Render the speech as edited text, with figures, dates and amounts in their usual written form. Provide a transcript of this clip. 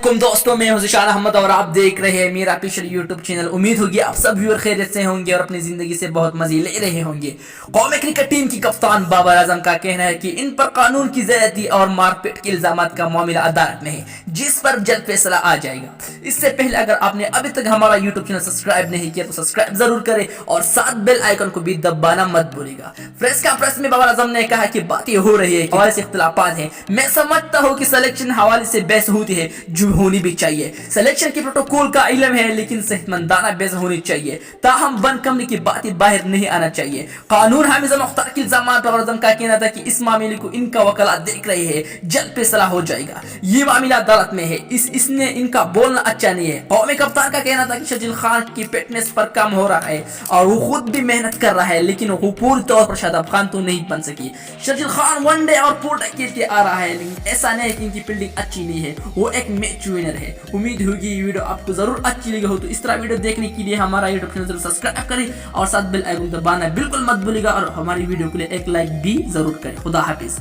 वालेकुम दोस्तों, मैं हूं ज़िशान अहमद और आप देख रहे हैं मेरा ऑफिशियल यूट्यूब चैनल। उम्मीद होगी आप सब व्यूअर खैरियत से होंगे और अपनी जिंदगी से बहुत मजे ले रहे होंगे। कौमी क्रिकेट टीम की कप्तान बाबर आजम का कहना है कि इन पर कानून की ज्यादती और मारपीट के इल्जाम का मामला अदालत में है, जिस पर जल्द फैसला आ जाएगा। इससे पहले अगर आपने अभी तक हमारा यूट्यूब चैनल सब्सक्राइब नहीं किया तो सब्सक्राइब जरूर करें और साथ बेल आइकन को भी दबाना मत भूलिएगा। प्रेस कॉन्फ्रेंस में बाबर आजम ने कहा कि बातें हो रही है, हवाले से इख्तिलाफात हैं। मैं समझता हूँ कि सिलेक्शन हवाले से बहस होती है जो होनी भी चाहिए। सिलेक्शन के प्रोटोकॉल का इल्म है, लेकिन सेहतमंदाना बहस होनी चाहिए। ताहम बन कमरे की बातें बाहर नहीं आना चाहिए। कानून हामिज़ मुख्तार के इल्जाम पर बाबर आजम का कहना था कि इस मामले को इनका वकला देख रहे हैं, जल्द फैसला हो जाएगा। ये मामला अदालत में है, इसने इनका बोलना अच्छा नहीं है। कौमी कप्तान का कहना था कि शर्जील खान की फिटनेस पर काम हो रहा है और वो खुद भी मेहनत कर रहा है, लेकिन वो पूरी तौर पर शादाब खान तो नहीं बन सकी। शर्जील खान वनडे और पूरा खेल के आ रहा है, लेकिन ऐसा नहीं है कि इनकी फील्डिंग अच्छी नहीं है, वो एक मैच विनर है। उम्मीद होगी ये वीडियो आपको जरूर अच्छी लगी हो, तो इस तरह वीडियो देखने के लिए हमारा यूट्यूब चैनल जरूर सब्सक्राइब करें और साथ बेल आइकन दबाना बिल्कुल मत भूलिएगा और हमारी वीडियो के लिए एक लाइक भी जरूर करें। खुदा हाफिज।